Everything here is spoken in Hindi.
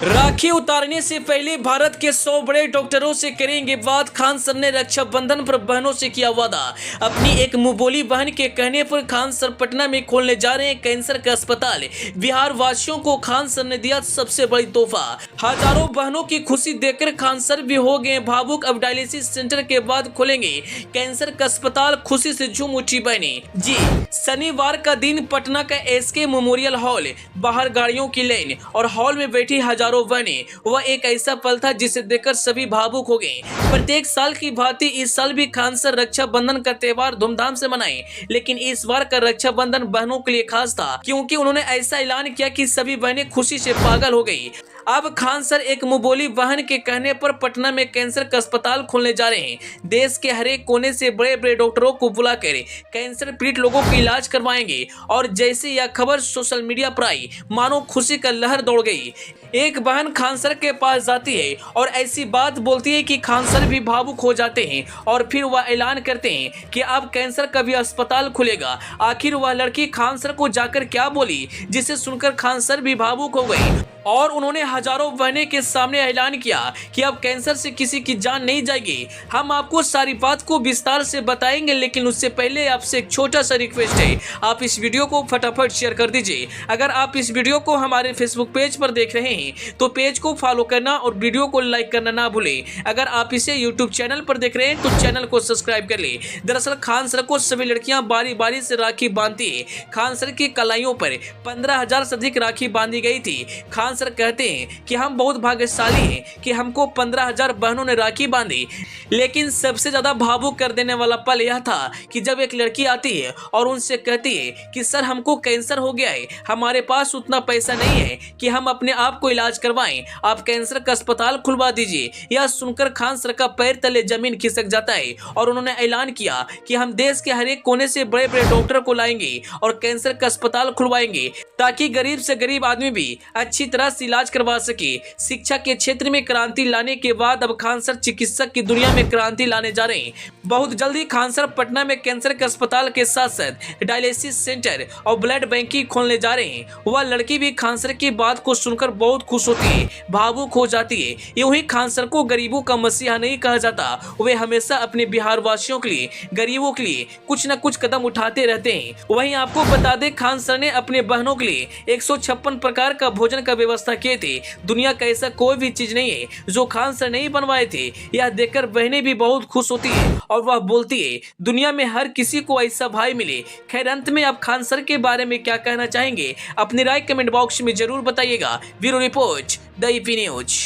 राखी उतारने से पहले भारत के 100 बड़े डॉक्टरों से करेंगे बात। खान सर ने रक्षाबंधन पर बहनों से किया वादा। अपनी एक मुंहबोली बहन के कहने पर खान सर पटना में खोलने जा रहे हैं कैंसर का अस्पताल। बिहार वासियों को खान सर ने दिया सबसे बड़ी तोहफा। हजारों बहनों की खुशी देखकर खान सर भी हो गए भावुक। अब डायलिसिस सेंटर के बाद खोलेंगे कैंसर का अस्पताल। खुशी से झूम उठी बहने। जी, शनिवार का दिन पटना का एसके मेमोरियल हॉल, बाहर गाड़ियों की लाइन और हॉल में बैठी हजारों बने। वह एक ऐसा पल था जिसे देखकर सभी भावुक हो गए। प्रत्येक साल की भांति इस साल भी खान सर रक्षाबंधन का त्योहार धूमधाम से मनाए, लेकिन इस बार का रक्षाबंधन बहनों के लिए खास था क्योंकि उन्होंने ऐसा ऐलान किया कि सभी बहनें खुशी से पागल हो गई। अब खान सर एक मुंहबोली बहन के कहने पर पटना में कैंसर का अस्पताल खोलने जा रहे हैं। देश के हर एक कोने से बड़े बड़े डॉक्टरों को बुलाकर कैंसर पीड़ित लोगों का इलाज करवाएंगे। और जैसे यह खबर सोशल मीडिया पर आई, मानो खुशी का लहर दौड़ गई। एक बहन खान सर के पास जाती है और ऐसी बात बोलती है कि खान सर भी भावुक हो जाते हैं और फिर वह ऐलान करते हैं कि अब कैंसर का भी अस्पताल खुलेगा। आखिर वह लड़की खान सर को जाकर क्या बोली, जिसे सुनकर खान सर भी भावुक हो गई और उन्होंने हजारों बहने के सामने ऐलान किया कि अब कैंसर से किसी की जान नहीं जाएगी। हम आपको सारी बात को विस्तार से बताएंगे, लेकिन उससे पहले आपसे एक छोटा सा रिक्वेस्ट है, आप इस वीडियो को फटाफट शेयर कर दीजिए। अगर आप इस वीडियो को हमारे फेसबुक पेज पर देख रहे हैं तो पेज को फॉलो करना और वीडियो को लाइक करना ना भूलें। अगर आप इसे यूट्यूब चैनल पर देख रहे हैं तो चैनल को सब्सक्राइब कर ले। दरअसल खान सर को सभी लड़कियां बारी बारी से राखी बांधती है। खान सर की कलाइयों पर 15,000 से अधिक राखी बांधी गई थी। खान सर कहते हैं कि हम बहुत भाग्यशाली हैं कि हमको 15,000 बहनों ने राखी बांधी। लेकिन सबसे ज्यादा भावुक कर देने वाला पल यह था कि जब एक लड़की आती है और उनसे कहती है कि सर हमको कैंसर हो गया है, हमारे पास उतना पैसा नहीं है कि हम अपने आप को इलाज करवाएं, आप कैंसर का अस्पताल खुलवा दीजिए। यह सुनकर खान सर का पैर तले जमीन खिसक जाता है और उन्होंने ऐलान किया कि हम देश के हर एक कोने से बड़े बड़े डॉक्टर को लाएंगे और कैंसर का अस्पताल खुलवाएंगे ताकि गरीब से गरीब आदमी भी अच्छी तरह से इलाज करवा सके। शिक्षा के क्षेत्र में क्रांति लाने के बाद अब खान सर चिकित्सक की दुनिया में क्रांति लाने जा रहे हैं। बहुत जल्दी खान सर पटना में कैंसर के अस्पताल के साथ साथ डायलिसिस सेंटर और ब्लड बैंक खोलने जा रहे हैं। वह लड़की भी खान सर की बात को सुनकर बहुत खुश होती है, भावुक हो जाती है। यूं ही खान सर को गरीबों का मसीहा नहीं कहा जाता। वे हमेशा अपने बिहार वासियों के लिए, गरीबों के लिए कुछ न कुछ कदम उठाते रहते हैं। वहीं आपको बता दें, खान सर ने अपने बहनों के लिए 156 प्रकार का भोजन का व्यवस्था किए थे। दुनिया का ऐसा कोई भी चीज नहीं है जो खान सर नहीं बनवाए थे। यह देखकर बहनें भी बहुत खुश होती है और वह बोलती है दुनिया में हर किसी को ऐसा भाई मिले। खैर, अंत में आप खान सर के बारे में क्या कहना चाहेंगे, अपनी राय कमेंट बॉक्स में जरूर बताइएगा। Bureau report, the EP news.